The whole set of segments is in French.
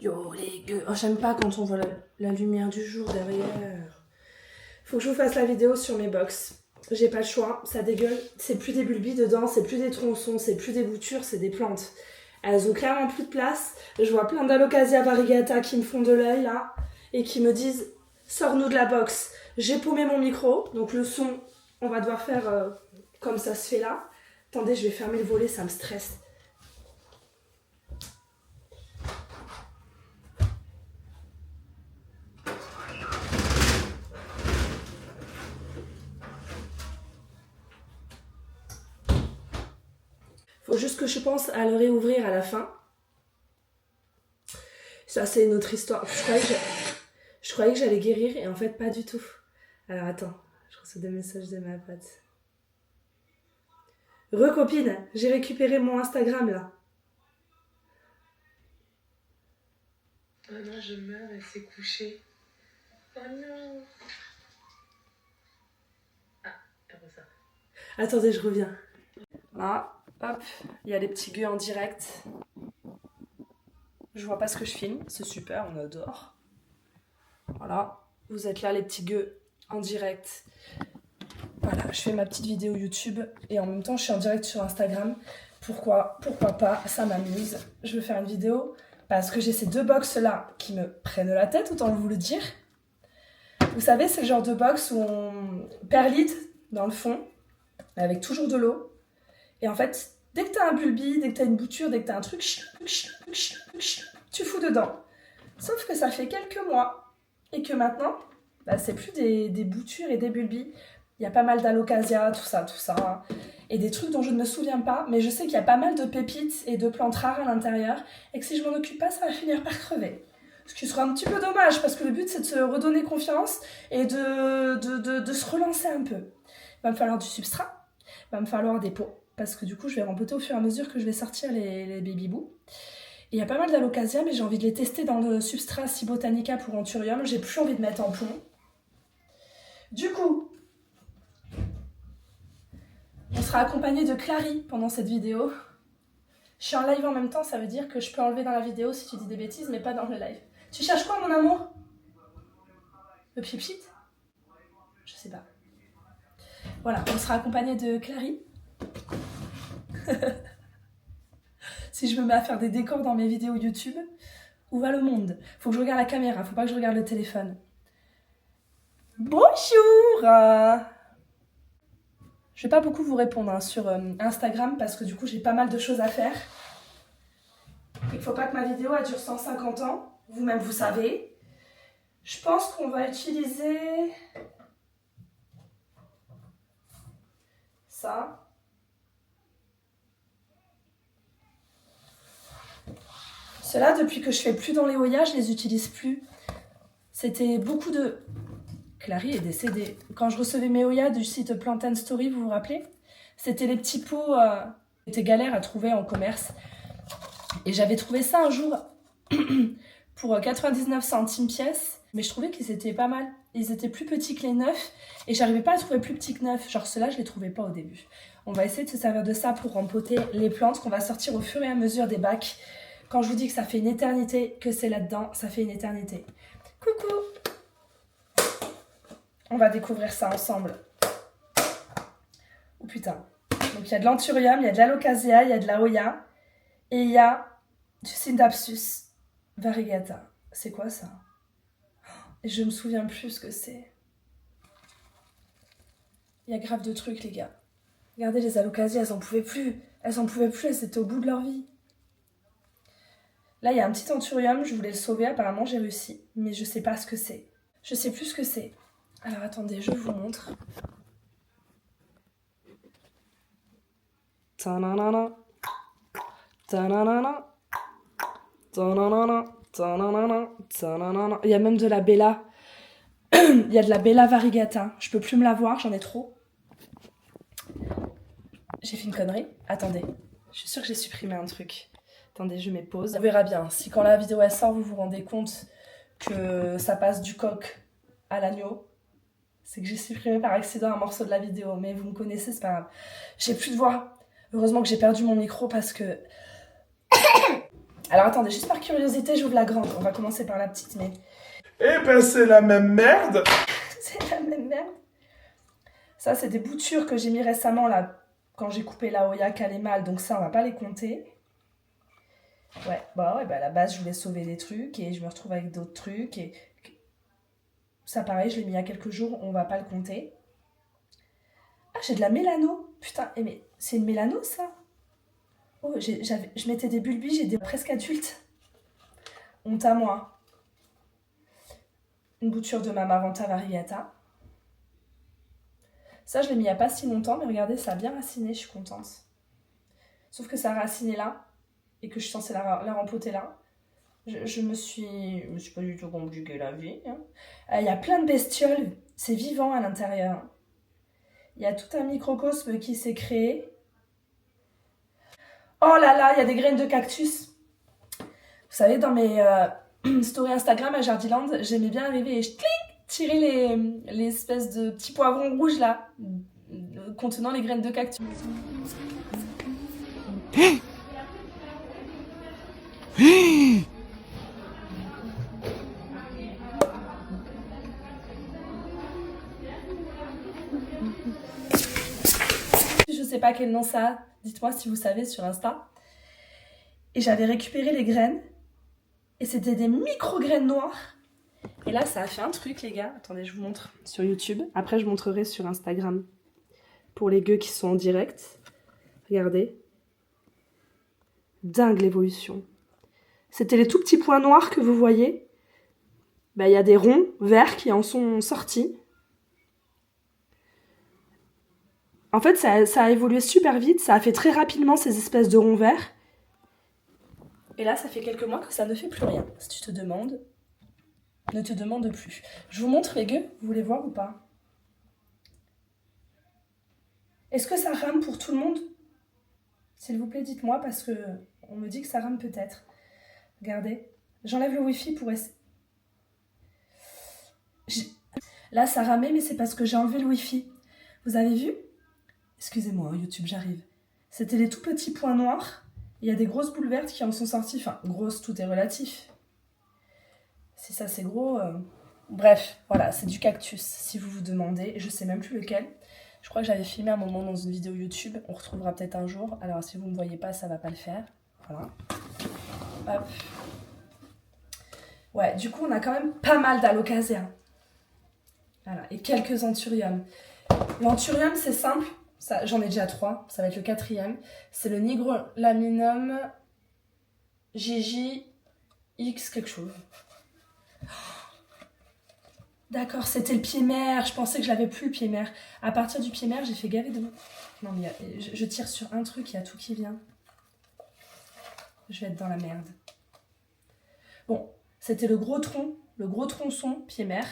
Yo les gueux. Oh, j'aime pas quand on voit la lumière du jour derrière. Faut que je vous fasse la vidéo sur mes box. J'ai pas le choix, ça dégueule. C'est plus des bulbis dedans, c'est plus des tronçons, c'est plus des boutures, c'est des plantes. Elles ont clairement plus de place. Je vois plein d'Alocasia variegata qui me font de l'œil là et qui me disent sors-nous de la box. J'ai paumé mon micro, donc le son, on va devoir faire comme ça se fait là. Attendez, je vais fermer le volet, ça me stresse. Faut juste que je pense à le réouvrir à la fin. Ça, c'est une autre histoire. Je croyais que j'allais guérir et en fait, pas du tout. Alors, attends. Je reçois des messages de ma pote. Recopine, j'ai récupéré mon Instagram, là. Oh non, je meurs, elle s'est couchée. Oh non. Ah, elle ressort. Attendez, je reviens. Là, hop, il y a les petits gueux en direct. Je vois pas ce que je filme, c'est super, on adore. Voilà, vous êtes là les petits gueux en direct. Voilà, je fais ma petite vidéo YouTube et en même temps je suis en direct sur Instagram. Pourquoi pas, ça m'amuse. Je veux faire une vidéo parce que j'ai ces deux box là qui me prennent la tête, autant vous le dire. Vous savez, c'est le genre de box où on perlite dans le fond, avec toujours de l'eau. Et en fait, dès que t'as un bulbi, dès que t'as une bouture, dès que t'as un truc, tu fous dedans. Sauf que ça fait quelques mois et que maintenant, bah, c'est plus des boutures et des bulbis. Il y a pas mal d'alocasia, tout ça, et des trucs dont je ne me souviens pas, mais je sais qu'il y a pas mal de pépites et de plantes rares à l'intérieur, et que si je m'en occupe pas, ça va finir par crever. Ce qui sera un petit peu dommage, parce que le but c'est de se redonner confiance et de se relancer un peu. Il va me falloir du substrat, il va me falloir des pots, parce que du coup je vais rempoter au fur et à mesure que je vais sortir les baby-boos. Il y a pas mal d'alocasia, mais j'ai envie de les tester dans le substrat Cibotanica pour Anthurium. J'ai plus envie de mettre en plomb. Du coup, on sera accompagné de Clary pendant cette vidéo. Je suis en live en même temps, ça veut dire que je peux enlever dans la vidéo si tu dis des bêtises, mais pas dans le live. Tu cherches quoi, mon amour? Le pchit? Je sais pas. Voilà, on sera accompagné de Clary. Si je me mets à faire des décors dans mes vidéos YouTube, où va le monde? Faut que je regarde la caméra, faut pas que je regarde le téléphone. Bonjour! Je vais pas beaucoup vous répondre sur Instagram parce que du coup j'ai pas mal de choses à faire. Il faut pas que ma vidéo elle dure 150 ans. Vous-même vous savez. Je pense qu'on va utiliser ça. Ceux-là, depuis que je fais plus dans les Oya, je les utilise plus. C'était beaucoup de... Clary est décédée. Quand je recevais mes Oya du site Plant & Story, vous vous rappelez? C'était les petits pots qui étaient galères à trouver en commerce. Et j'avais trouvé ça un jour pour 99 centimes pièce. Mais je trouvais qu'ils étaient pas mal. Ils étaient plus petits que les neufs. Et j'arrivais pas à trouver plus petits que neufs. Genre ceux-là, je les trouvais pas au début. On va essayer de se servir de ça pour rempoter les plantes qu'on va sortir au fur et à mesure des bacs. Quand je vous dis que ça fait une éternité que c'est là-dedans, ça fait une éternité. Coucou! On va découvrir ça ensemble. Oh putain. Donc il y a de l'anthurium, il y a de l'alocasia, il y a de la Oya. Et il y a du Scindapsus variegata. C'est quoi ça? Et je me souviens plus ce que c'est. Il y a grave de trucs, les gars. Regardez, les alocasias, elles en pouvaient plus. Elles étaient au bout de leur vie. Là, il y a un petit anthurium, je voulais le sauver, apparemment j'ai réussi. Mais je sais pas ce que c'est. Je sais plus ce que c'est. Alors attendez, je vous montre. Ta-na-na-na. Ta-na-na-na. Ta-na-na-na. Ta-na-na-na. Ta-na-na-na. Il y a même de la Bella. Il y a de la Bella variegata. Je peux plus me la voir, j'en ai trop. J'ai fait une connerie. Attendez. Je suis sûre que j'ai supprimé un truc. Attendez, je mets pause. On verra bien. Si quand la vidéo elle sort, vous vous rendez compte que ça passe du coq à l'agneau, c'est que j'ai supprimé par accident un morceau de la vidéo. Mais vous me connaissez, c'est pas grave. J'ai plus de voix. Heureusement que j'ai perdu mon micro parce que Alors attendez, juste par curiosité, j'ouvre la grande. On va commencer par la petite, mais... Eh ben c'est la même merde. C'est la même merde. Ça, c'est des boutures que j'ai mis récemment, là, quand j'ai coupé la Oya qu'elle est mal. Donc ça, on va pas les compter. Ouais, à la base, je voulais sauver des trucs et je me retrouve avec d'autres trucs. Et ça, pareil, je l'ai mis il y a quelques jours, on va pas le compter. Ah, j'ai de la mélano. Putain, mais c'est une mélano, ça? Oh, je mettais des bulbis, j'ai des presque adultes. Honte à moi. Une bouture de Mamaranta variegata. Ça, je l'ai mis il n'y a pas si longtemps, mais regardez, ça a bien raciné, je suis contente. Sauf que ça a raciné là, et que je suis censée la rempoter là. Je me suis pas du tout compliqué la vie. Hein. Il y a plein de bestioles, c'est vivant à l'intérieur. Il y a tout un microcosme qui s'est créé. Oh là là, il y a des graines de cactus. Vous savez, dans mes stories Instagram à Jardiland, j'aimais bien arriver et tirer les espèces de petits poivrons rouges là, contenant les graines de cactus. Je sais pas quel nom ça a, dites-moi si vous savez sur Insta. Et j'avais récupéré les graines, et c'était des micro-graines noires. Et là, ça a fait un truc, les gars. Attendez, je vous montre sur YouTube. Après, je montrerai sur Instagram pour les gueux qui sont en direct. Regardez. Dingue l'évolution. C'était les tout petits points noirs que vous voyez. Il y a des ronds verts qui en sont sortis. En fait, ça a évolué super vite. Ça a fait très rapidement ces espèces de ronds verts. Et là, ça fait quelques mois que ça ne fait plus rien. Si tu te demandes, ne te demande plus. Je vous montre les gueux. Vous voulez voir ou pas? Est-ce que ça rame pour tout le monde? S'il vous plaît, dites-moi, parce que on me dit que ça rame peut-être. Regardez. J'enlève le wifi pour essayer. Là, ça ramait, mais c'est parce que j'ai enlevé le wifi. Vous avez vu? Excusez-moi, YouTube, j'arrive. C'était les tout petits points noirs. Il y a des grosses boules vertes qui en sont sorties. Enfin, grosses, tout est relatif. Si ça, c'est gros... Bref, voilà, c'est du cactus, si vous vous demandez. Je sais même plus lequel. Je crois que j'avais filmé un moment dans une vidéo YouTube. On retrouvera peut-être un jour. Alors, si vous ne me voyez pas, ça va pas le faire. Voilà. Hop. Ouais, du coup, on a quand même pas mal d'alocasea. Voilà, et quelques anthuriums. L'anthurium, c'est simple. J'en ai déjà 3. Ça va être le 4e. C'est le Nigrolaminum JJX quelque chose. D'accord, c'était le pied mère. Je pensais que je l'avais plus, le pied mère. À partir du pied mère, j'ai fait gaver de... Non, mais je tire sur un truc, il y a tout qui vient. Je vais être dans la merde. Bon, c'était le gros tronçon, pied mère.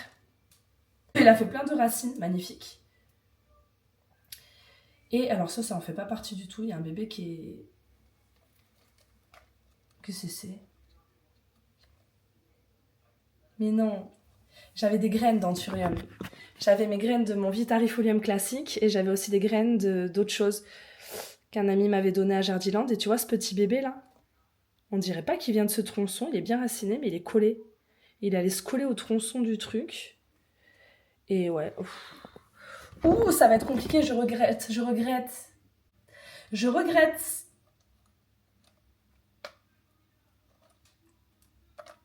Il a fait plein de racines, magnifiques. Et alors ça en fait pas partie du tout. Il y a un bébé qui est... Qu'est-ce que c'est? Mais non, j'avais des graines d'anthurium. J'avais mes graines de mon Vitarifolium classique et j'avais aussi des graines d'autres choses qu'un ami m'avait donné à Jardiland. Et tu vois ce petit bébé là? On dirait pas qu'il vient de ce tronçon, il est bien raciné, mais il est collé. Il allait se coller au tronçon du truc. Et ouais... Ouh, ça va être compliqué, je regrette.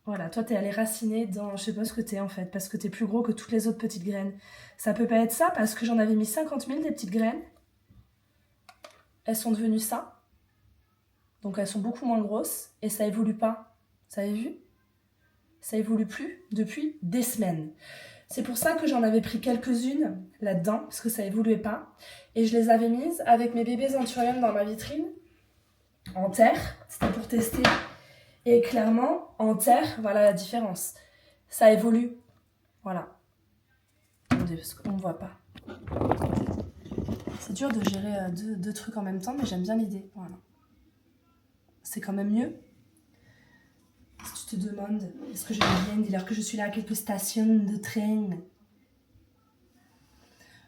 Voilà, toi t'es allé raciner dans... Je sais pas ce que t'es en fait, parce que t'es plus gros que toutes les autres petites graines. Ça peut pas être ça, parce que j'en avais mis 50 000 des petites graines. Elles sont devenues ça. Donc elles sont beaucoup moins grosses, et ça évolue pas. Vous avez vu? Ça évolue plus depuis des semaines. C'est pour ça que j'en avais pris quelques-unes là-dedans, parce que ça évoluait pas. Et je les avais mises avec mes bébés anthurium dans ma vitrine, en terre. C'était pour tester. Et clairement, en terre, voilà la différence. Ça évolue. Voilà. Parce qu'on ne voit pas. C'est dur de gérer deux trucs en même temps, mais j'aime bien l'idée. Voilà. C'est quand même mieux. Si tu te demandes, est-ce que je viens dire que je suis là à quelques stations de train?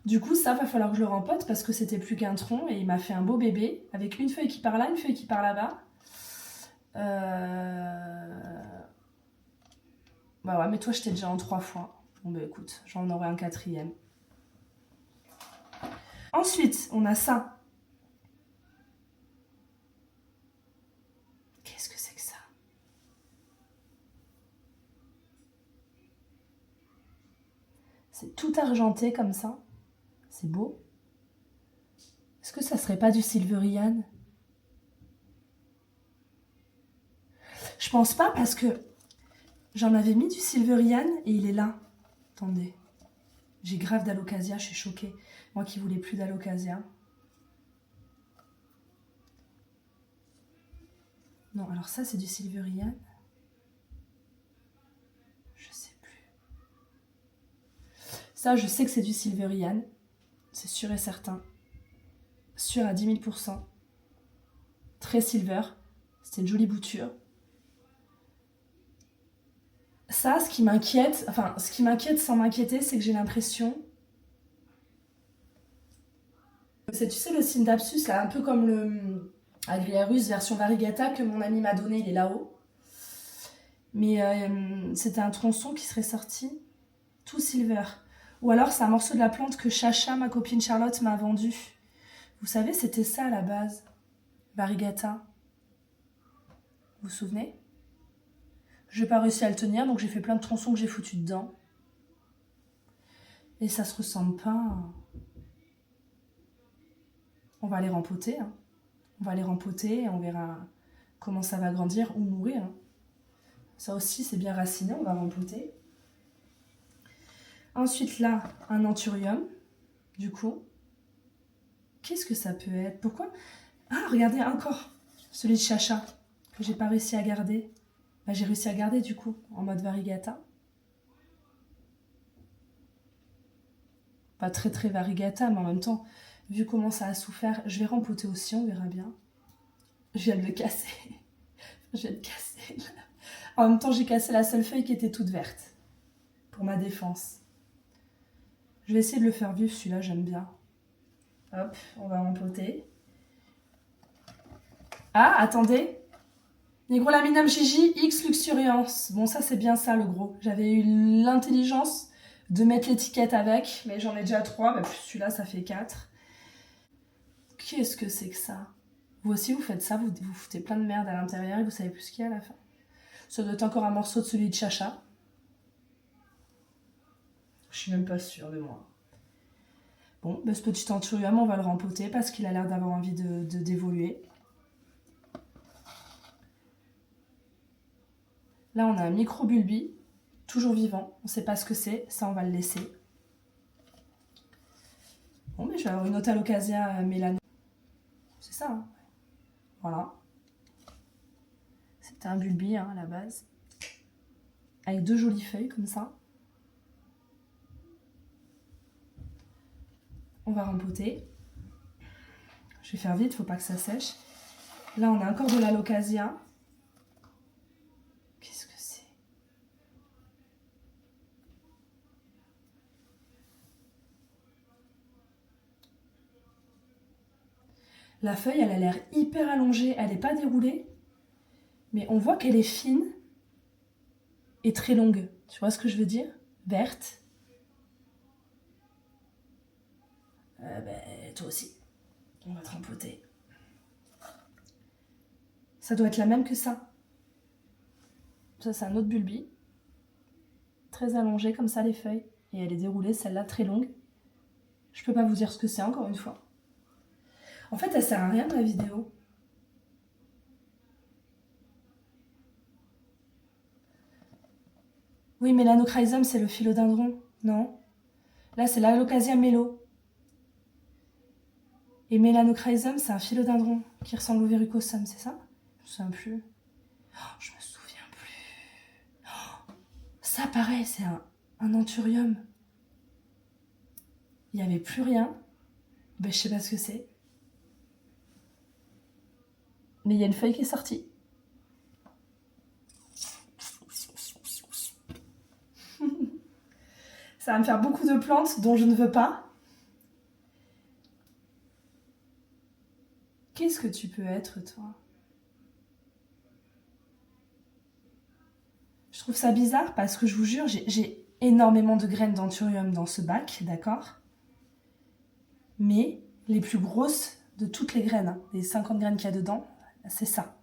Du coup, ça va falloir que je le rempote parce que c'était plus qu'un tronc et il m'a fait un beau bébé avec une feuille qui part là, une feuille qui part là-bas. Bah ouais, mais toi, je t'ai déjà en 3 fois. Bon, bah écoute, j'en aurai un 4e. Ensuite, on a ça. Qu'est-ce que c'est que ça? C'est tout argenté comme ça. C'est beau. Est-ce que ça serait pas du Silverian? Je pense pas parce que j'en avais mis du Silverian et il est là. Attendez. J'ai grave d'Alocasia, je suis choquée. Moi qui voulais plus d'Alocasia. Non, alors ça c'est du Silverian. Je sais plus. Ça, je sais que c'est du Silverian. C'est sûr et certain. Sûr à 10 000%. Très silver. C'était une jolie bouture. Ça, ce qui m'inquiète sans m'inquiéter, c'est que j'ai l'impression... C'est, tu sais, le Synapsus, là, un peu comme le Agriarus version Variegata que mon ami m'a donné, il est là-haut. Mais c'était un tronçon qui serait sorti tout silver. Ou alors c'est un morceau de la plante que Chacha, ma copine Charlotte, m'a vendu. Vous savez, c'était ça à la base. Variegata. Vous vous souvenez? Je n'ai pas réussi à le tenir, donc j'ai fait plein de tronçons que j'ai foutus dedans. Et ça se ressemble pas. On va les rempoter. Hein. On va les rempoter et on verra comment ça va grandir ou mourir. Hein. Ça aussi, c'est bien raciné, on va rempoter. Ensuite, là, un anthurium, du coup. Qu'est-ce que ça peut être? Pourquoi? Ah, regardez, encore celui de Chacha, que j'ai pas réussi à garder. Bah, j'ai réussi à garder, du coup, en mode variegata. Pas très très variegata, mais en même temps, vu comment ça a souffert, je vais rempoter aussi, on verra bien. Je viens de le casser. Je viens de casser. En même temps, j'ai cassé la seule feuille qui était toute verte. Pour ma défense. Je vais essayer de le faire vivre, celui-là, j'aime bien. Hop, on va rempoter. Ah, attendez. Nigrolaminum Gigi X Luxuriance. Bon, ça, c'est bien ça, le gros. J'avais eu l'intelligence de mettre l'étiquette avec, mais j'en ai déjà 3. Bah, plus celui-là, ça fait 4. Qu'est-ce que c'est que ça? Vous aussi, vous faites ça, vous foutez plein de merde à l'intérieur et vous savez plus ce qu'il y a à la fin. Ça doit être encore un morceau de celui de Chacha. Je suis même pas sûre de moi. Bon, bah, ce petit anthurium, on va le rempoter parce qu'il a l'air d'avoir envie d'évoluer. Là, on a un microbulbi, toujours vivant. On ne sait pas ce que c'est, ça, on va le laisser. Bon, mais je vais avoir une Otalocasia mélano. C'est ça, hein. Voilà. C'était un bulbi, hein, à la base. Avec 2 jolies feuilles, comme ça. On va rempoter. Je vais faire vite, faut pas que ça sèche. Là, on a encore de l'Alocasia. Qu'est-ce que c'est? La feuille, elle a l'air hyper allongée. Elle n'est pas déroulée. Mais on voit qu'elle est fine et très longue. Tu vois ce que je veux dire? Verte. Toi aussi. On va te rempoter. Ça doit être la même que ça. Ça, c'est un autre bulbi. Très allongé comme ça, les feuilles. Et elle est déroulée, celle-là, très longue. Je peux pas vous dire ce que c'est, encore une fois. En fait, elle sert à rien dans la vidéo. Oui, Melanochrysum, c'est le philodendron. Non. Là, c'est l'Alocasia mélo. Et Melanochrysum, c'est un philodendron qui ressemble au Verrucosum, c'est ça? Je me souviens plus. Oh, je me souviens plus. Oh, ça, pareil, c'est un anthurium. Il n'y avait plus rien. Ben, je sais pas ce que c'est. Mais il y a une feuille qui est sortie. Ça va me faire beaucoup de plantes dont je ne veux pas. Qu'est-ce que tu peux être, toi? trouve ça bizarre parce que je vous jure, j'ai énormément de graines d'anthurium dans ce bac, d'accord? Mais les plus grosses de toutes les graines, hein, les 50 graines qu'il y a dedans, c'est ça.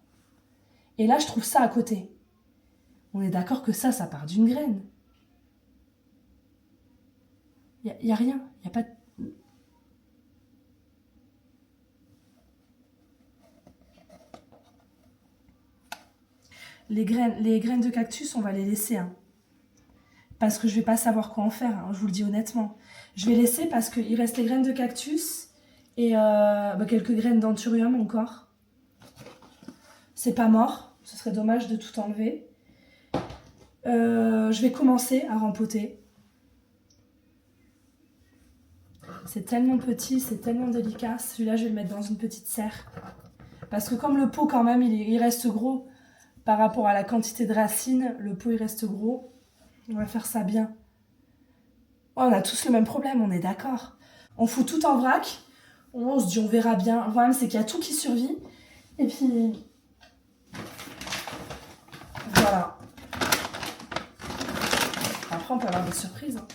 Et là, je trouve ça à côté. On est d'accord que ça part d'une graine. Il n'y a rien, il n'y a pas... Les graines de cactus, on va les laisser, hein. Parce que je vais pas savoir quoi en faire, hein, je vous le dis honnêtement. Je vais laisser parce qu'il reste les graines de cactus et quelques graines d'anthurium encore. C'est pas mort, ce serait dommage de tout enlever. Je vais commencer à rempoter. C'est tellement petit, c'est tellement délicat. Celui-là, je vais le mettre dans une petite serre. Parce que comme le pot, quand même, il reste gros par rapport à la quantité de racines, le pot, il reste gros. On va faire ça bien. Oh, on a tous le même problème, on est d'accord. On fout tout en vrac. On se dit, on verra bien. Le problème, c'est qu'il y a tout qui survit. Et puis... Voilà. Après, on peut avoir des surprises, hein.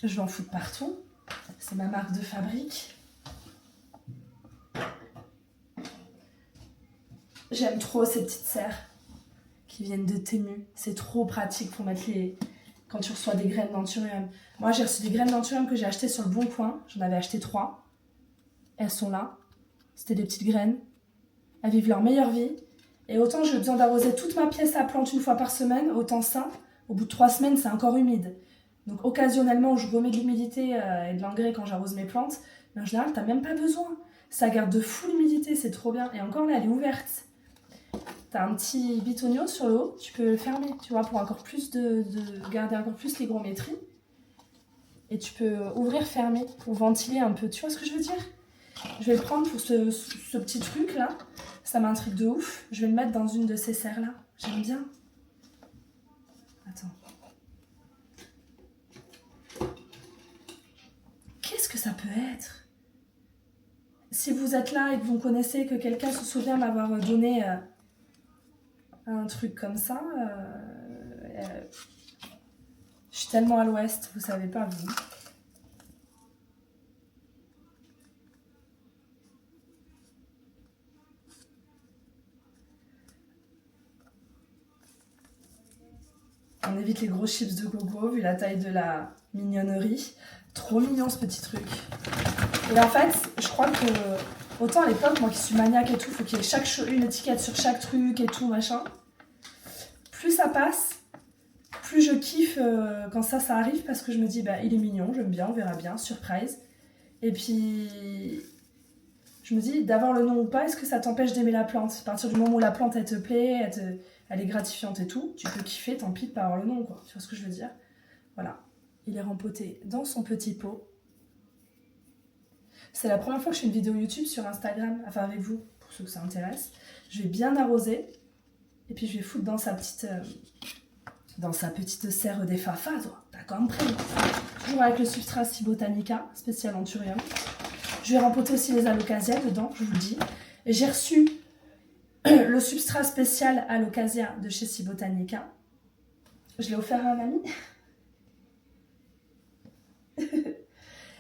Je vais en foutre partout. C'est ma marque de fabrique. J'aime trop ces petites serres qui viennent de Temu. C'est trop pratique pour mettre les... Quand tu reçois des graines d'anthurium. Moi, j'ai reçu des graines d'anthurium que j'ai achetées sur le Bon Coin. J'en avais acheté 3. Elles sont là. C'était des petites graines. Elles vivent leur meilleure vie. Et autant j'ai besoin d'arroser toute ma pièce à plantes une fois par semaine, autant ça, au bout de 3 semaines, c'est encore humide. Donc occasionnellement, je remets de l'humidité et de l'engrais quand j'arrose mes plantes. Mais en général, t'as même pas besoin. Ça garde de fou l'humidité, c'est trop bien. Et encore là, elle est ouverte. T'as un petit bitonio sur le haut, tu peux le fermer, tu vois, pour encore plus de garder encore plus l'hygrométrie. Et tu peux ouvrir, fermer, pour ventiler un peu. Tu vois ce que je veux dire? Je vais le prendre pour ce petit truc là. Ça m'intrigue de ouf. Je vais le mettre dans une de ces serres là. J'aime bien. Attends. Qu'est-ce que ça peut être? Si vous êtes là et que vous connaissez, que quelqu'un se souvient m'avoir donné un truc comme ça, je suis tellement à l'ouest, vous savez pas vous. On évite les gros chips de coco vu la taille de la mignonnerie. Trop mignon ce petit truc. Et en fait, je crois que autant à l'époque, moi qui suis maniaque et tout, faut qu'il y ait une étiquette sur chaque truc et tout machin. Plus ça passe, plus je kiffe quand ça arrive parce que je me dis bah il est mignon, j'aime bien, on verra bien, surprise. Et puis je me dis d'avoir le nom ou pas, est-ce que ça t'empêche d'aimer la plante? À partir du moment où la plante elle te plaît, elle est gratifiante et tout, tu peux kiffer, tant pis de pas avoir le nom quoi. Tu vois ce que je veux dire? Voilà. Il est rempoté dans son petit pot. C'est la première fois que je fais une vidéo YouTube sur Instagram, enfin avec vous, pour ceux que ça intéresse. Je vais bien arroser, et puis je vais foutre dans sa petite serre des Fafa, t'as compris. Toujours avec le substrat Cibotanica, spécial anthurium. Je vais rempoter aussi les alocasias dedans, je vous le dis. Et j'ai reçu le substrat spécial alocasia de chez Cibotanica. Je l'ai offert à un ami.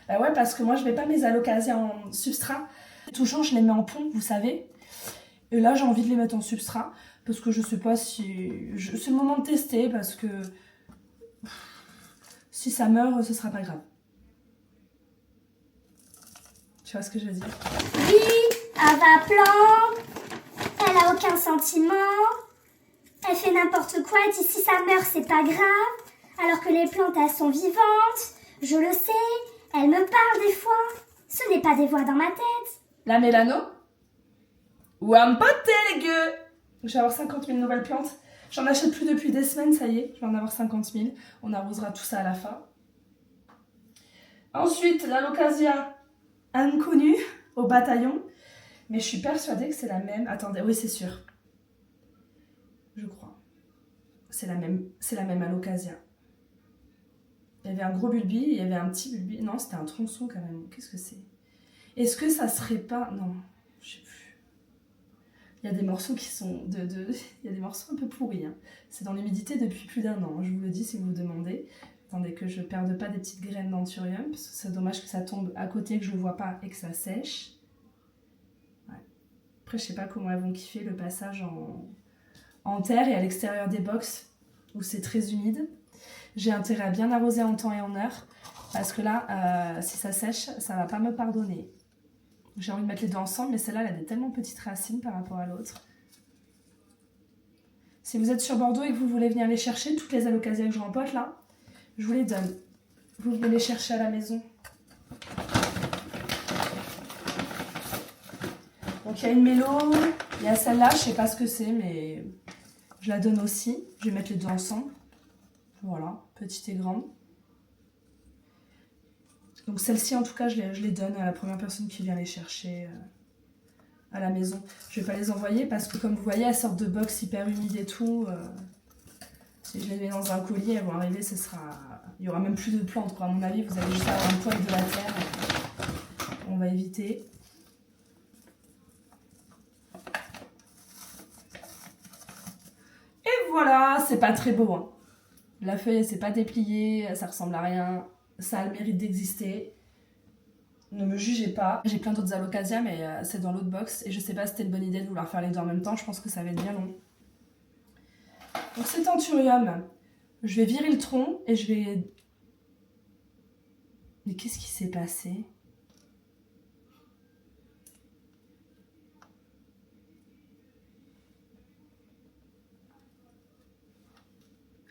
Bah ouais, parce que moi je mets pas mes alocasias en substrat. Toujours je les mets en pont, vous savez. Et là j'ai envie de les mettre en substrat. Parce que je sais pas si... C'est le moment de tester parce que... Si ça meurt, ce sera pas grave. Tu vois ce que je veux dire? Oui, elle va plante. Elle a aucun sentiment. Elle fait n'importe quoi. Elle dit si ça meurt, c'est pas grave. Alors que les plantes, elles sont vivantes. Je le sais. Elle me parle des fois. Ce n'est pas des voix dans ma tête. La mélano? Ou un poté, les gueux! Je vais avoir 50 000 nouvelles plantes. J'en achète plus depuis des semaines, ça y est. Je vais en avoir 50 000. On arrosera tout ça à la fin. Ensuite, l'alocasia inconnue au bataillon. Mais je suis persuadée que c'est la même. Attendez, oui, c'est sûr. Je crois. C'est la même alocasia. Il y avait un gros bulbi, il y avait un petit bulbi. Non, c'était un tronçon quand même. Qu'est-ce que c'est? Est-ce que ça serait pas... Non, je sais plus. Il y a des morceaux qui sont il y a des morceaux un peu pourris. Hein. C'est dans l'humidité depuis plus d'1 an, je vous le dis si vous vous demandez. Attendez que je ne perde pas des petites graines d'anthurium, parce que c'est dommage que ça tombe à côté, que je ne le vois pas et que ça sèche. Ouais. Après, je ne sais pas comment elles vont kiffer le passage en terre et à l'extérieur des box où c'est très humide. J'ai intérêt à bien arroser en temps et en heure, parce que là, si ça sèche, ça ne va pas me pardonner. J'ai envie de mettre les deux ensemble, mais celle-là, elle a des tellement petites racines par rapport à l'autre. Si vous êtes sur Bordeaux et que vous voulez venir les chercher, toutes les alocasias que je rempote là, je vous les donne. Vous venez les chercher à la maison. Donc il y a une mélo, il y a celle-là, je sais pas ce que c'est, mais je la donne aussi. Je vais mettre les deux ensemble. Voilà, petite et grande. Donc celle-ci, en tout cas, je les donne à la première personne qui vient les chercher à la maison. Je vais pas les envoyer parce que, comme vous voyez, elles sortent de box hyper humides et tout. Si je les mets dans un colis, elles vont arriver, ce sera... Il y aura même plus de plantes, quoi. À mon avis, vous allez juste avoir un poil de la terre. On va éviter. Et voilà, c'est pas très beau. Hein. La feuille, elle s'est pas dépliée, ça ressemble à rien. Ça a le mérite d'exister. Ne me jugez pas. J'ai plein d'autres alocasias, mais c'est dans l'autre box. Et je sais pas si c'était une bonne idée de vouloir faire les deux en même temps. Je pense que ça va être bien long. Donc cet anthurium, je vais virer le tronc et je vais... Mais qu'est-ce qui s'est passé?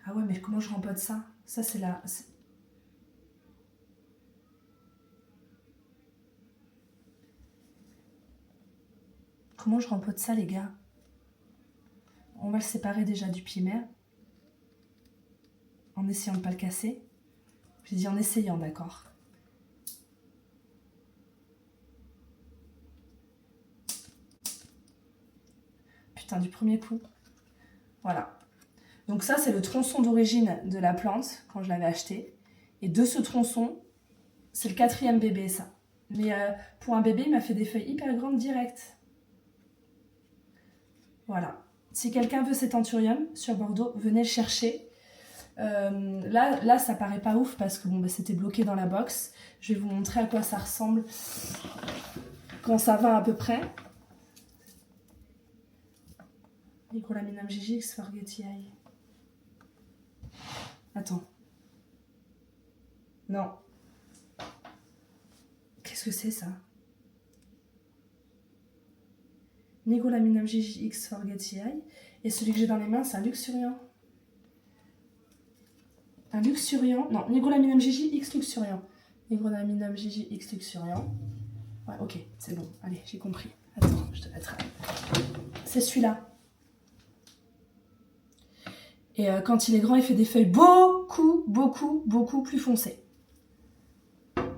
Ah ouais, mais comment je rempote ça? Ça, c'est là... Comment je rempote ça, les gars? On va le séparer déjà du pied mère. En essayant de ne pas le casser. J'ai dit en essayant, d'accord. Putain, du premier coup. Voilà. Donc ça, c'est le tronçon d'origine de la plante, quand je l'avais acheté. Et de ce tronçon, c'est le 4e bébé, ça. Mais pour un bébé, il m'a fait des feuilles hyper grandes directes. Voilà. Si quelqu'un veut cet anthurium sur Bordeaux, venez le chercher. Là, ça paraît pas ouf parce que bon, bah, c'était bloqué dans la box. Je vais vous montrer à quoi ça ressemble quand ça va à peu près. Microlaminum GGX Forgetiae. Attends. Non. Qu'est-ce que c'est ça? Microlaminum GGX Forgetiae. Et celui que j'ai dans les mains, c'est un luxuriant. Un luxuriant. Non, Microlaminum GGX luxuriant. Microlaminum GGX luxuriant. Ouais, ok, c'est bon. Allez, j'ai compris. Attends, je te mettrai. C'est celui-là. Et quand il est grand, il fait des feuilles beaucoup plus foncées.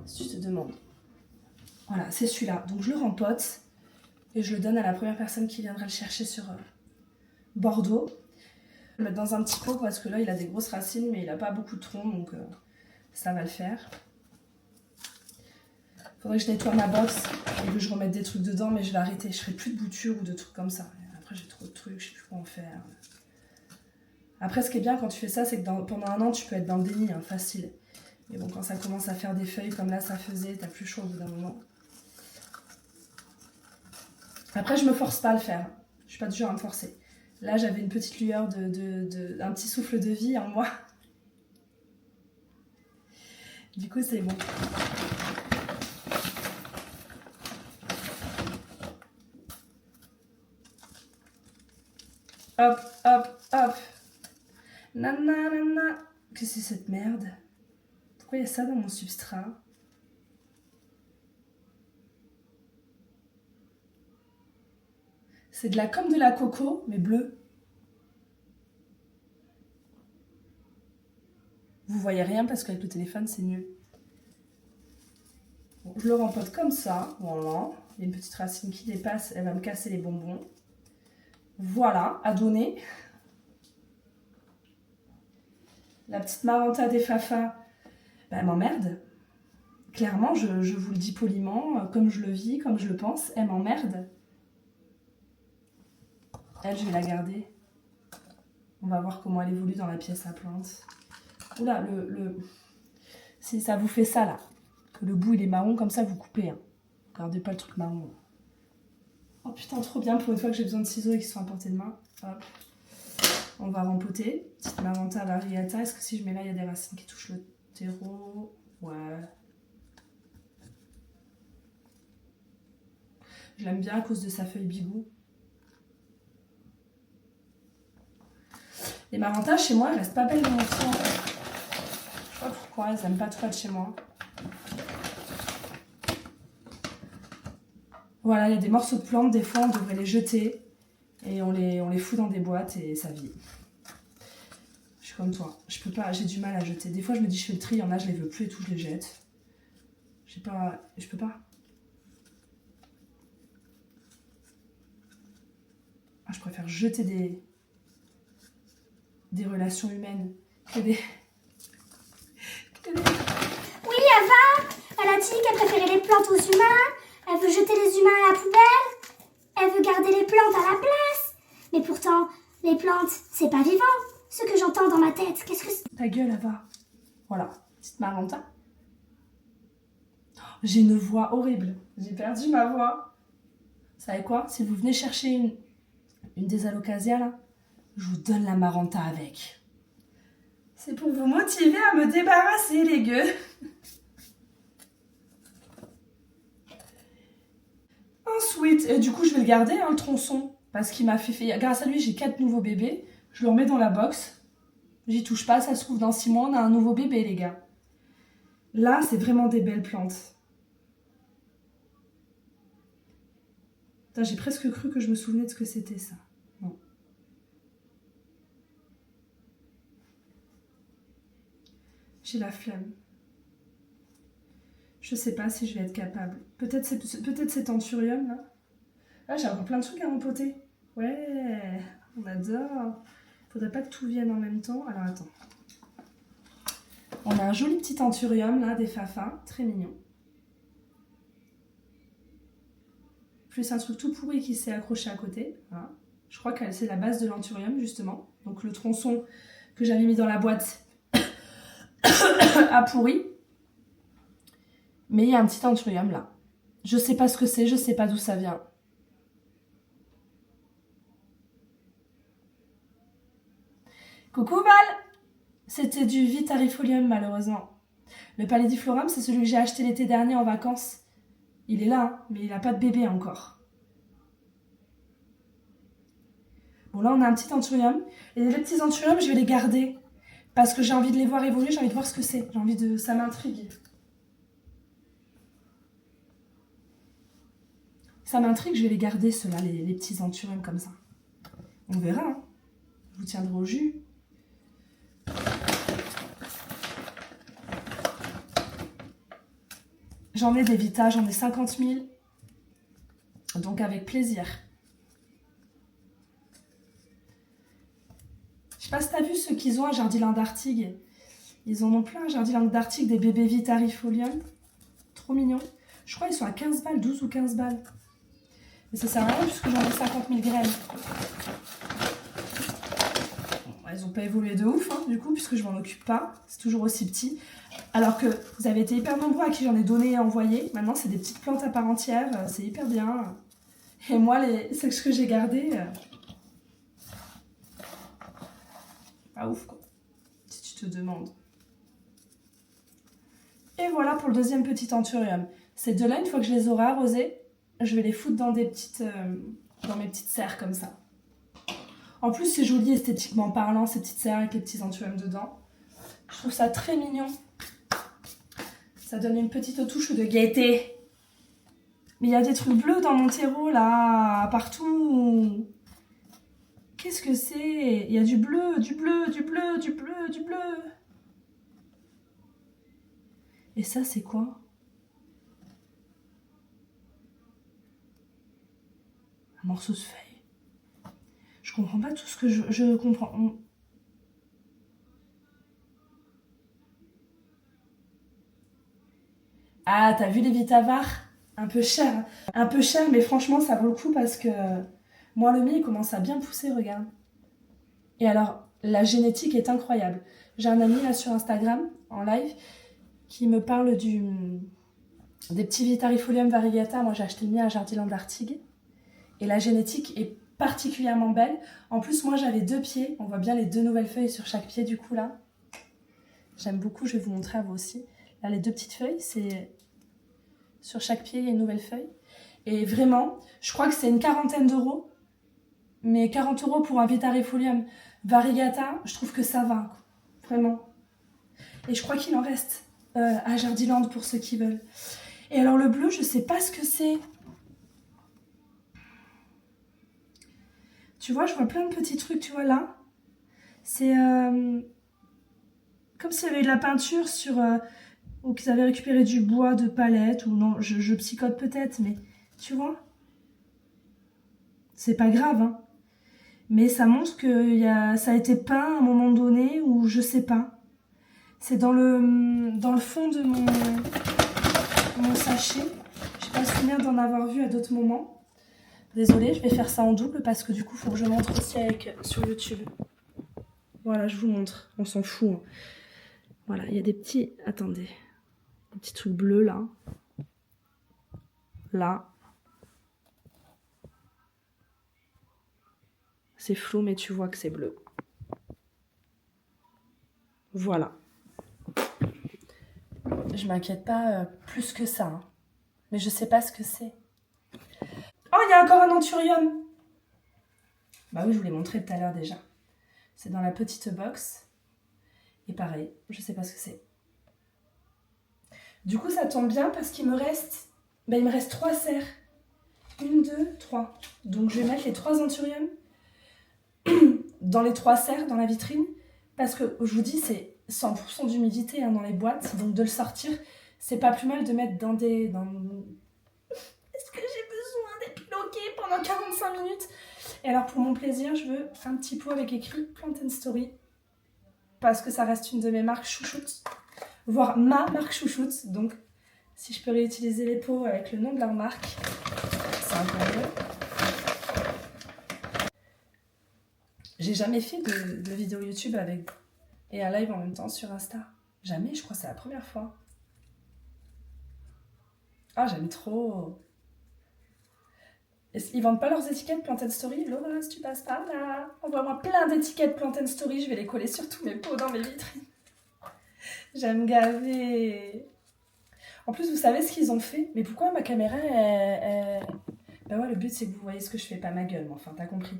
Si tu te demandes. Voilà, c'est celui-là. Donc je le rempote et je le donne à la première personne qui viendra le chercher sur Bordeaux. Je vais le mettre dans un petit pot parce que là, il a des grosses racines, mais il n'a pas beaucoup de tronc, donc ça va le faire. Faudrait que je nettoie ma box et que je remette des trucs dedans, mais je vais arrêter. Je ferai plus de boutures ou de trucs comme ça. Après, j'ai trop de trucs, je sais plus quoi en faire. Après, ce qui est bien quand tu fais ça, c'est que pendant 1 an, tu peux être dans le déni, hein, facile. Mais bon, quand ça commence à faire des feuilles comme là, ça faisait, t'as plus chaud au bout d'un moment. Après, je me force pas à le faire. Je suis pas du genre à me forcer. Là, j'avais une petite lueur un petit souffle de vie en moi. Du coup, c'est bon. Hop, hop, hop. Nanana. Qu'est-ce que c'est cette merde? Pourquoi il y a ça dans mon substrat? C'est de la comme de la coco, mais bleue. Vous voyez rien parce qu'avec le téléphone, c'est nul. Bon, je le rempote comme ça. Voilà. Il y a une petite racine qui dépasse. Elle va me casser les bonbons. Voilà, à donner. La petite Maranta des Fafa, ben, elle m'emmerde. Clairement, je vous le dis poliment, comme je le vis, comme je le pense, elle m'emmerde. Elle, je vais la garder. On va voir comment elle évolue dans la pièce à plantes. Oula, si ça vous fait ça, là, que le bout, il est marron, comme ça, vous coupez. Hein. Gardez pas le truc marron. Oh putain, trop bien pour une fois que j'ai besoin de ciseaux et qu'ils sont à portée de main. Hop. On va rempoter. Petite Maranta variegata. Est-ce que si je mets là, il y a des racines qui touchent le terreau? Ouais. Je l'aime bien à cause de sa feuille bigou. Les Marantas, chez moi, elles restent pas belles dans mon sang. Je sais pas pourquoi, elles aiment pas trop être chez moi. Voilà, il y a des morceaux de plantes, des fois, on devrait les jeter. Et on les fout dans des boîtes et ça vit. Je suis comme toi. Je peux pas, j'ai du mal à jeter. Des fois, je me dis, je fais le tri, il y en a, je les veux plus et tout, je les jette. Je peux pas. Ah, je préfère jeter des relations humaines que des... Oui, Ava, elle a dit qu'elle préférait les plantes aux humains. Elle veut jeter les humains à la poubelle. Elle veut garder les plantes à la place. Mais pourtant, les plantes, c'est pas vivant. Ce que j'entends dans ma tête, qu'est-ce que c'est? Ta gueule, Ava. Voilà, petite Maranta. J'ai une voix horrible. J'ai perdu ma voix. Vous savez quoi? Si vous venez chercher une des alocasias, là, je vous donne la Maranta avec. C'est pour vous motiver à me débarrasser, les gueux. Ensuite, et du coup, je vais le garder, hein, le tronçon. Parce qu'il m'a fait... Grâce à lui, j'ai 4 nouveaux bébés. Je le remets dans la box. J'y touche pas, ça se trouve, dans 6 mois, on a un nouveau bébé, les gars. Là, c'est vraiment des belles plantes. Putain, j'ai presque cru que je me souvenais de ce que c'était, ça. Non. J'ai la flemme. Je sais pas si je vais être capable. Peut-être cet anthurium, là. Ah, j'ai encore plein de trucs à rempoter. Ouais, on adore. Faudrait pas que tout vienne en même temps. Alors, attends. On a un joli petit anthurium, là, des fafas. Très mignon. Plus un truc tout pourri qui s'est accroché à côté. Voilà. Je crois que c'est la base de l'anthurium, justement. Donc, le tronçon que j'avais mis dans la boîte a pourri. Mais il y a un petit anthurium, là. Je sais pas ce que c'est, je sais pas d'où ça vient. Coucou Val! C'était du Vitarifolium malheureusement. Le Palladiflorum, c'est celui que j'ai acheté l'été dernier en vacances. Il est là, hein, mais il n'a pas de bébé encore. Bon là on a un petit anthurium. Et les petits anthuriums, je vais les garder. Parce que j'ai envie de les voir évoluer, j'ai envie de voir ce que c'est. Ça m'intrigue. Ça m'intrigue, je vais les garder ceux-là, les petits anthuriums comme ça. On verra, hein. Je vous tiendrai au jus. J'en ai des Vita, j'en ai 50 000. Donc avec plaisir. Je sais pas si t'as vu ceux qu'ils ont à Jardiland d'Artigues. Ils en ont plein à Jardiland d'Artigues, des bébés Vitarifolium. Trop mignons. Je crois qu'ils sont à 15 balles, 12 ou 15 balles. Mais ça sert à rien puisque j'en ai 50 000 graines. Bon, elles n'ont pas évolué de ouf, hein, du coup, puisque je m'en occupe pas. C'est toujours aussi petit. Alors que vous avez été hyper nombreux à qui j'en ai donné et envoyé. Maintenant, c'est des petites plantes à part entière. C'est hyper bien. Et moi, c'est ce que j'ai gardé. Pas ouf, quoi. Si tu te demandes. Et voilà pour le deuxième petit anthurium. Ces deux-là, une fois que je les aurai arrosés, je vais les foutre dans mes petites serres comme ça. En plus, c'est joli esthétiquement parlant, ces petites serres avec les petits anthuriums dedans. Je trouve ça très mignon. Ça donne une petite touche de gaieté. Mais il y a des trucs bleus dans mon terreau, là, partout. Qu'est-ce que c'est? Il y a du bleu, du bleu, du bleu, du bleu, du bleu. Et ça, c'est quoi? Un morceau de feuille. Je comprends pas tout ce que je comprends. Ah, t'as vu les Vitavars? Un peu cher, mais franchement, ça vaut le coup parce que Moi, le mien, il commence à bien pousser, regarde. Et alors, la génétique est incroyable. J'ai un ami là sur Instagram, en live, qui me parle des petits Vitarifolium variegata. Moi, j'ai acheté le mien à Jardiland d'Artigues. Et la génétique est particulièrement belle. En plus, moi, j'avais 2 pieds. On voit bien les 2 nouvelles feuilles sur chaque pied, du coup, là. J'aime beaucoup, je vais vous montrer à vous aussi. Là, les 2 petites feuilles, c'est... Sur chaque pied, il y a une nouvelle feuille. Et vraiment, je crois que c'est une 40aine d'euros. Mais 40 € pour un Vitarifolium variegata, je trouve que ça va. Vraiment. Et je crois qu'il en reste à Jardiland pour ceux qui veulent. Et alors, le bleu, je sais pas ce que c'est. Tu vois, je vois plein de petits trucs, tu vois, là. C'est comme s'il y avait de la peinture sur... ou qu'ils avaient récupéré du bois de palette, ou non, je psychote peut-être, mais tu vois. C'est pas grave, hein. Mais ça montre que ça a été peint à un moment donné, ou je sais pas. C'est dans le fond de mon sachet. Je suis pas souvenir d'en avoir vu à d'autres moments. Désolée, je vais faire ça en double parce que du coup, il faut que je montre aussi sur YouTube. Voilà, je vous montre. On s'en fout. Hein. Voilà, il y a des petits... Attendez. Des petits trucs bleus, là. Là. C'est flou, mais tu vois que c'est bleu. Voilà. Je m'inquiète pas plus que ça. Hein. Mais je sais pas ce que c'est. Oh, il y a encore un anthurium. Bah oui, je vous l'ai montré tout à l'heure déjà. C'est dans la petite box. Et pareil, je sais pas ce que c'est. Du coup, ça tombe bien parce qu'il me reste... il me reste 3 serres. 1, 2, 3. Donc, je vais mettre les 3 anthuriums dans les 3 serres, dans la vitrine. Parce que, je vous dis, c'est 100% d'humidité dans les boîtes. Donc, de le sortir, c'est pas plus mal de mettre dans des... Est-ce que j'ai besoin d'épiloguer pendant 45 minutes? Et alors, pour mon plaisir, je veux un petit pot avec écrit Plant & Story. Parce que ça reste une de mes marques chouchoutes. Voire ma marque chouchoute. Donc, si je peux réutiliser les pots avec le nom de leur marque, c'est encore mieux. J'ai jamais fait de vidéo YouTube et un live en même temps sur Insta. Jamais, je crois que c'est la première fois. Ah, j'aime trop. Ils vendent pas leurs étiquettes Plant & Story? Laura, si tu passes par là, envoie-moi plein d'étiquettes Plant & Story, je vais les coller sur tous mes pots dans mes vitrines. J'aime gaver. En plus, vous savez ce qu'ils ont fait? Mais pourquoi ma caméra, Ben ouais, le but c'est que vous voyez ce que je fais, pas ma gueule, mais enfin, t'as compris.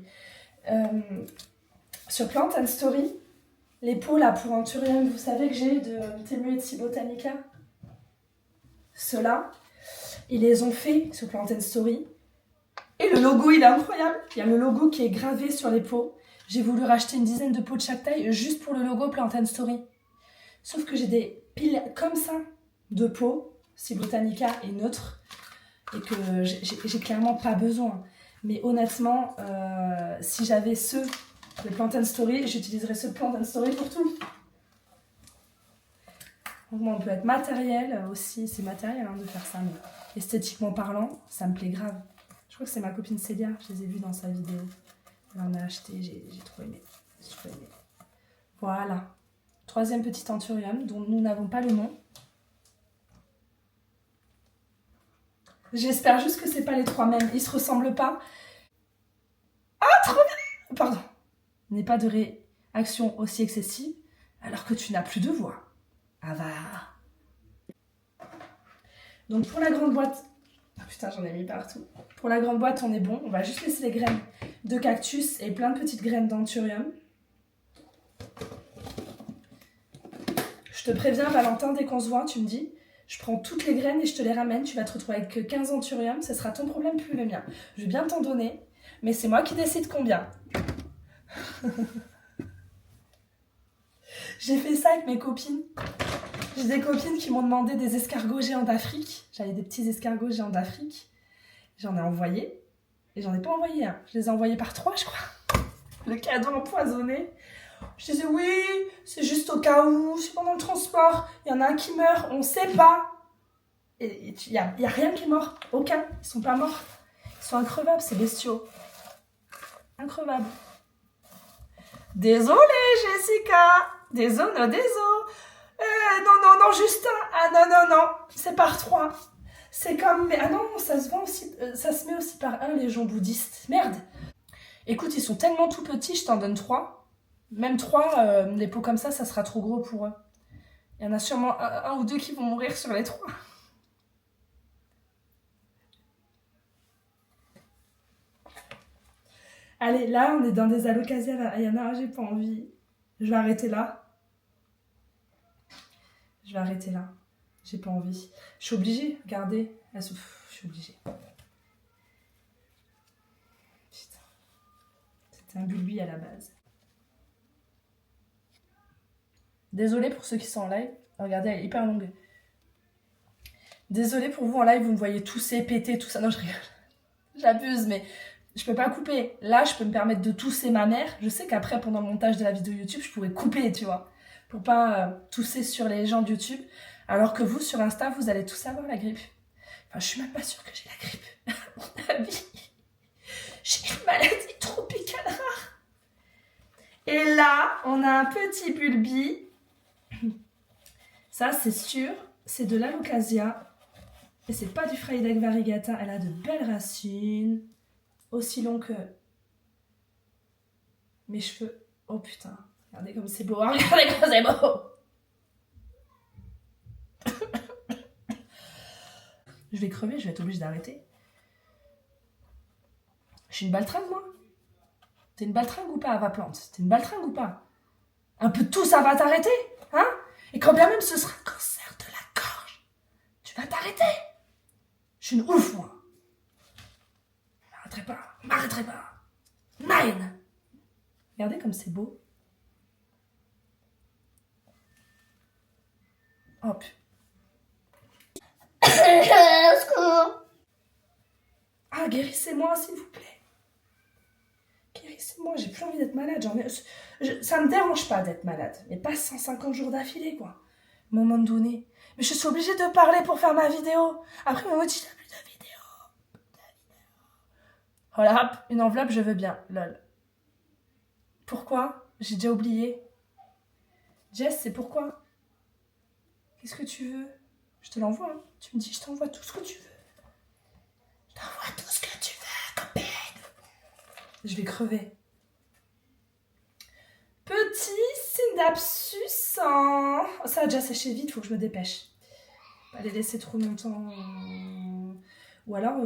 Sur Plant & Story, les pots là pour anthurium, vous savez que j'ai de Temueti Botanica. Ceux-là, ils les ont fait sur Plant & Story. Et le logo, il est incroyable. Il y a le logo qui est gravé sur les pots. J'ai voulu racheter une dizaine de pots de chaque taille juste pour le logo Plant & Story. Sauf que j'ai des piles comme ça de pots, si Botanica est neutre, et que j'ai clairement pas besoin. Mais honnêtement, si j'avais ceux de Plant & Story, j'utiliserais ceux de Plant & Story pour tout. Donc moi, on peut être matériel aussi. C'est matériel hein, de faire ça, mais esthétiquement parlant, ça me plaît grave. Je crois que c'est ma copine Célia, je les ai vus dans sa vidéo. Elle en a acheté, j'ai trop aimé. J'ai trop aimé. Voilà. 3e petit anthurium dont nous n'avons pas le nom. J'espère juste que c'est pas les 3 mêmes. Ils se ressemblent pas. Ah, trop bien! Pardon. N'aie pas de réaction aussi excessive alors que tu n'as plus de voix. Avare. Donc pour la grande boîte... Oh putain, j'en ai mis partout. Pour la grande boîte, on est bon. On va juste laisser les graines de cactus et plein de petites graines d'anthurium. Je te préviens, Valentin, dès qu'on se voit, tu me dis, je prends toutes les graines et je te les ramène. Tu vas te retrouver avec 15 anthurium. Ce sera ton problème, plus le mien. Je vais bien t'en donner, mais c'est moi qui décide combien. J'ai fait ça avec mes copines. J'ai des copines qui m'ont demandé des escargots géants d'Afrique. J'avais des petits escargots géants d'Afrique. J'en ai envoyé. Et j'en ai pas envoyé un. Je les ai envoyés par 3, je crois. Le cadeau empoisonné. Je disais oui, c'est juste au cas où, c'est pendant le transport. Il y en a un qui meurt, on sait pas. Et il y a rien qui est mort. Aucun. Ils sont pas morts. Ils sont increvables, ces bestiaux. Increvable. Désolée, Jessica. Désolé, non, Justin. Ah non, c'est par 3. C'est comme... Ah non, ça se vend aussi... ça se met aussi par 1, les gens bouddhistes. Merde. Écoute, ils sont tellement tout petits, je t'en donne 3. Même 3, les pots comme ça sera trop gros pour eux. Il y en a sûrement un ou 2 qui vont mourir sur les 3. Allez, là, on est dans des alocasias. Il y en a un, j'ai pas envie. Je vais arrêter là. J'ai pas envie. Je suis obligée, regardez. Je suis obligée. Putain. C'était un bulbi à la base. Désolée pour ceux qui sont en live. Regardez, elle est hyper longue. Désolée pour vous en live, vous me voyez tousser, péter, tout ça. Non, je rigole. J'abuse, mais je peux pas couper. Là, je peux me permettre de tousser ma mère. Je sais qu'après, pendant le montage de la vidéo YouTube, je pourrais couper, tu vois. Pour pas tousser sur les gens de YouTube. Alors que vous, sur Insta, vous allez tous avoir la grippe. Enfin, je suis même pas sûre que j'ai la grippe. À mon avis, j'ai une maladie tropicale rare. Et là, on a un petit bulbi. Ça, c'est sûr, c'est de l'alocasia. Et c'est pas du Freydeck variegata. Elle a de belles racines. Aussi long que mes cheveux. Oh putain, regardez comme c'est beau. Regardez comme c'est beau. Je vais crever, je vais être obligée d'arrêter. Je suis une baltringue, moi. T'es une baltringue ou pas, Ava Plante? T'es une baltringue ou pas? Un peu de tout, ça va t'arrêter, hein? Et quand bien même ce sera un cancer de la gorge, tu vas t'arrêter. Je suis une ouf, moi. M'arrêterai pas. Nine. Regardez comme c'est beau. Hop. Ah, guérissez-moi, s'il vous plaît. Guérissez-moi, j'ai plus envie d'être malade. Ça me dérange pas d'être malade, mais pas 150 jours d'affilée, quoi. À un moment donné. Mais je suis obligée de parler pour faire ma vidéo. Après, on me dit, t'as plus de vidéo. Voilà, hop, une enveloppe, je veux bien. Lol. Pourquoi? J'ai déjà oublié. Jess, c'est pourquoi? Qu'est-ce que tu veux? Je te l'envoie, hein. Tu me dis, je t'envoie tout ce que tu veux. Je t'envoie tout ce que tu veux, copine. Je vais crever. Petit synapsus. Hein. Ça a déjà séché vite, faut que je me dépêche. Pas les laisser trop longtemps. Ou alors...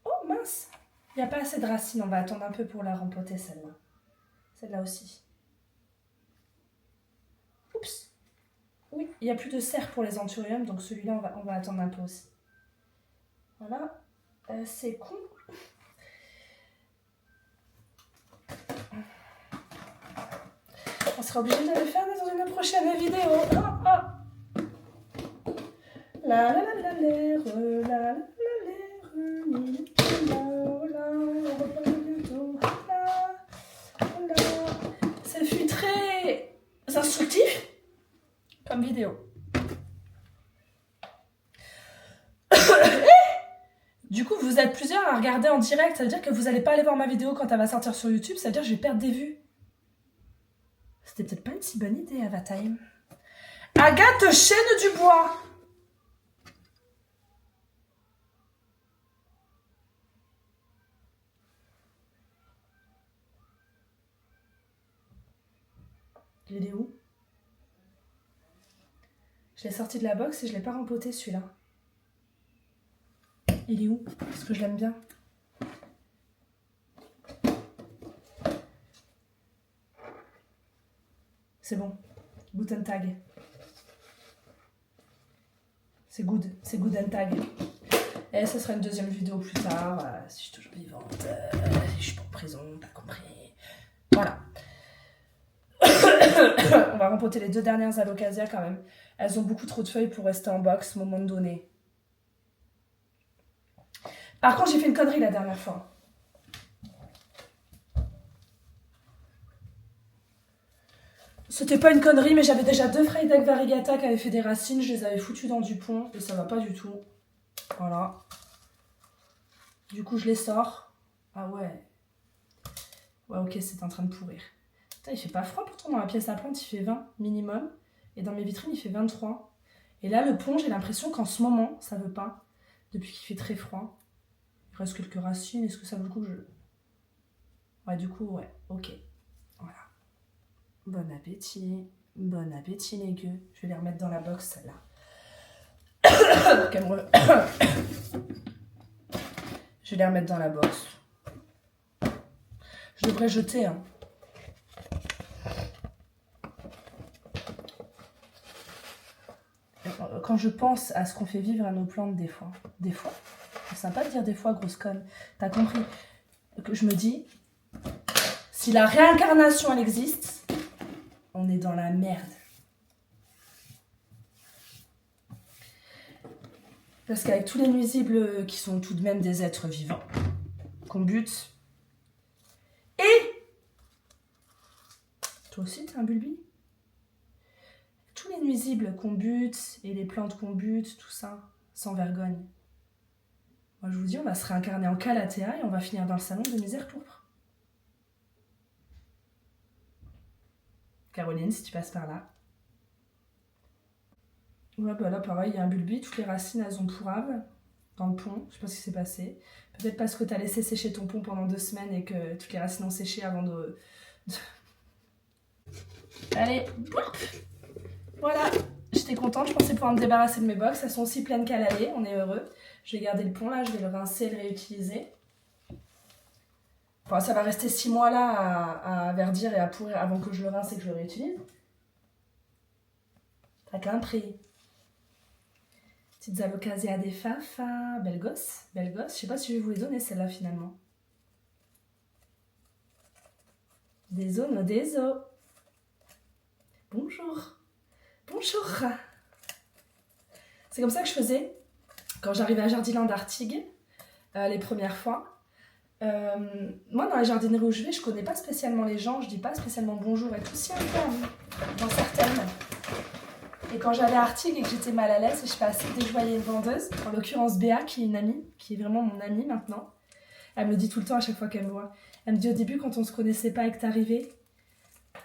Oh mince. Il n'y a pas assez de racines. On va attendre un peu pour la rempoter, celle-là. Celle-là aussi. Oups. Oui, il n'y a plus de serre pour les anthuriums, donc celui-là, on va attendre un peu aussi. Voilà. C'est con. On sera obligé de le faire dans une prochaine vidéo. La la la la l'air, la la la l'air, ça fut très instructif comme vidéo. Du coup, vous êtes plusieurs à regarder en direct. Ça veut dire que vous n'allez pas aller voir ma vidéo quand elle va sortir sur YouTube. Ça veut dire que je vais perdre des vues. C'était peut-être pas une si bonne idée, Avatime. Agathe Chaîne du Bois. Il est où? Je l'ai sorti de la box et je l'ai pas rempoté celui-là. Il est où? Parce que je l'aime bien. C'est bon. Guten Tag. C'est good and tag. Et ce sera une deuxième vidéo plus tard, si je suis toujours vivante, si je suis pas en prison, t'as compris. Voilà. On va rempoter les 2 dernières alocasias quand même. Elles ont beaucoup trop de feuilles pour rester en box au moment donné. Par contre, j'ai fait une connerie la dernière fois. C'était pas une connerie, mais j'avais déjà 2 Freydeck variegata qui avaient fait des racines. Je les avais foutus dans du pont et ça va pas du tout. Voilà. Du coup, je les sors. Ah ouais. Ouais, ok, c'est en train de pourrir. Putain, il fait pas froid pourtant dans la pièce à plantes, il fait 20 minimum. Et dans mes vitrines, il fait 23. Et là, le pont, j'ai l'impression qu'en ce moment, ça veut pas. Depuis qu'il fait très froid. Il reste quelques racines. Est-ce que ça vaut le coup que je... Ouais, du coup, ouais. Ok. Voilà. Bon appétit. Bon appétit, les gueux. Je vais les remettre dans la box, celle-là. Je vais les remettre dans la box. Je devrais jeter, hein. Quand je pense à ce qu'on fait vivre à nos plantes des fois, c'est sympa de dire des fois, grosse conne, t'as compris, que je me dis, si la réincarnation elle existe, on est dans la merde. Parce qu'avec tous les nuisibles qui sont tout de même des êtres vivants, qu'on bute, et toi aussi t'es un bulbi? Tous les nuisibles qu'on bute et les plantes qu'on bute, tout ça, sans vergogne. Moi je vous dis, on va se réincarner en Calathea et on va finir dans le salon de misère pourpre. Caroline, si tu passes par là. Ouais, bah là pareil, il y a un bulbi, toutes les racines elles ont pourrave dans le pont, je sais pas ce qui s'est passé. Peut-être parce que t'as laissé sécher ton pont pendant 2 semaines et que toutes les racines ont séché avant de... Allez, voilà, j'étais contente, je pensais pouvoir me débarrasser de mes box, elles sont aussi pleines qu'à l'aller, on est heureux. Je vais garder le pont là, je vais le rincer et le réutiliser. Enfin, ça va rester 6 mois là à verdir et à pourrir avant que je le rince et que je le réutilise. T'as qu'un prix. Petites allocasia des fafa, belle gosse, belle gosse. Je sais pas si je vais vous les donner celle-là finalement. Des os, no des os. Bonjour. Bonjour. C'est comme ça que je faisais quand j'arrivais à Jardiland d'Artigues les premières fois. Moi, dans les jardineries où je vais, je connais pas spécialement les gens, je dis pas spécialement bonjour et tout, si un peu dans certaines. Et quand j'allais à Artigues et que j'étais mal à l'aise, je passais dès que je voyais une vendeuse, en l'occurrence Béa, qui est une amie, qui est vraiment mon amie maintenant. Elle me le dit tout le temps à chaque fois qu'elle me voit. Elle me dit au début, quand on se connaissait pas et que t'arrivais,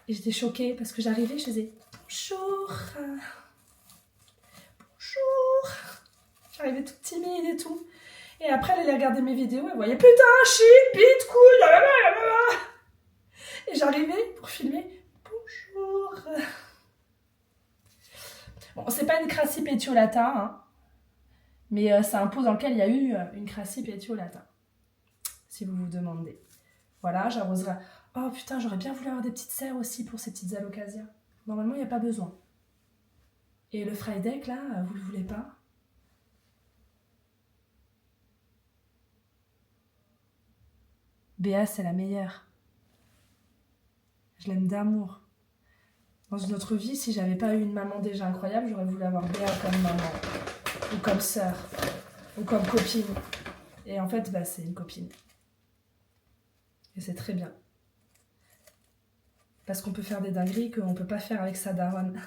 et j'étais choquée parce que j'arrivais, je faisais bonjour. Bonjour. J'arrivais toute timide et tout. Et après, elle allait regarder mes vidéos, elle voyait putain, shit, bite, couille, et j'arrivais pour filmer bonjour. Bon, c'est pas une crassi pétiolata, hein, mais c'est un pot dans lequel il y a eu une crassi pétiolata. Si vous vous demandez. Voilà, j'arroserai. Oh putain, j'aurais bien voulu avoir des petites serres aussi pour ces petites alocasias. Normalement, il n'y a pas besoin. Et le Frideck, là, vous le voulez pas? Béa, c'est la meilleure. Je l'aime d'amour. Dans une autre vie, si j'avais pas eu une maman déjà incroyable, j'aurais voulu avoir Béa comme maman, ou comme sœur, ou comme copine. Et en fait, bah, c'est une copine. Et c'est très bien. Parce qu'on peut faire des dingueries qu'on peut pas faire avec sa daronne.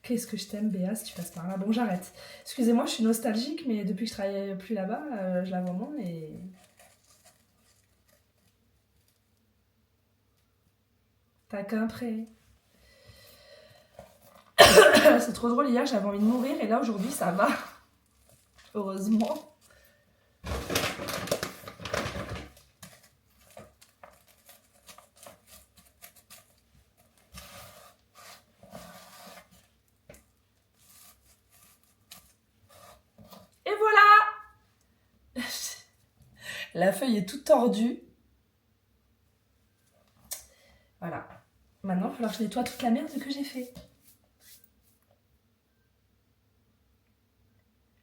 Qu'est-ce que je t'aime, Béa, si tu passes par là. Bon, j'arrête. Excusez-moi, je suis nostalgique, mais depuis que je travaille plus là-bas, je la vois moins et... T'as qu'un prêt. C'est trop drôle, hier j'avais envie de mourir et là aujourd'hui ça va. Heureusement. Et voilà. La feuille est toute tordue. Voilà. Maintenant, il va falloir que je nettoie toute la merde que j'ai fait.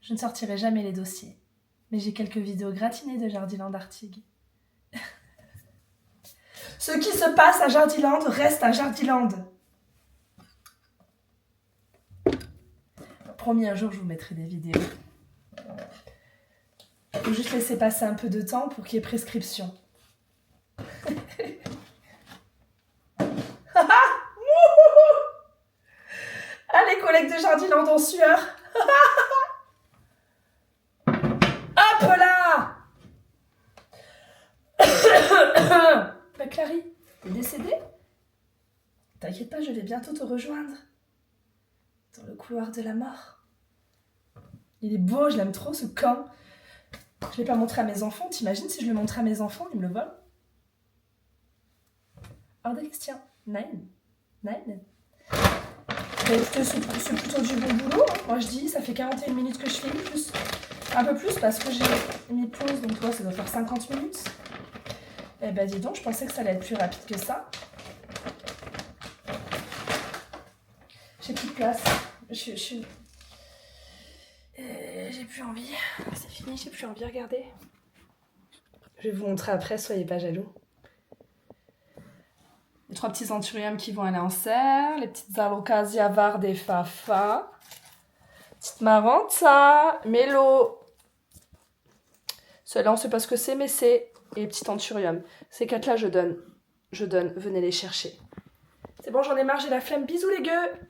Je ne sortirai jamais les dossiers. Mais j'ai quelques vidéos gratinées de Jardiland d'Artigues. Ce qui se passe à Jardiland reste à Jardiland. Promis, un jour, je vous mettrai des vidéos. Il faut juste laisser passer un peu de temps pour qu'il y ait prescription. Ah, les collègues de Jardiland en sueur. Ma Clary, t'es décédée? T'inquiète pas, je vais bientôt te rejoindre. Dans le couloir de la mort. Il est beau, je l'aime trop ce camp. Je l'ai pas montré à mes enfants. T'imagines si je le montrais à mes enfants, ils me le volent? Hors de question. Nine. C'est plutôt du bon boulot. Hein. Moi je dis, ça fait 41 minutes que je filme, plus, un peu plus parce que j'ai mis pause, donc toi ça doit faire 50 minutes. Eh ben dis donc, je pensais que ça allait être plus rapide que ça. J'ai plus de place. J'ai plus envie. C'est fini, j'ai plus envie, regardez. Je vais vous montrer après, soyez pas jaloux. Les 3 petits anthuriums qui vont aller en serre, les petites alocasia var des fafa, petite maranta, mélo. Ceux-là on sait pas ce que c'est, mais c'est et les petits anthuriums. Ces 4-là je donne, venez les chercher. C'est bon, j'en ai marre, j'ai la flemme, bisous les gueux.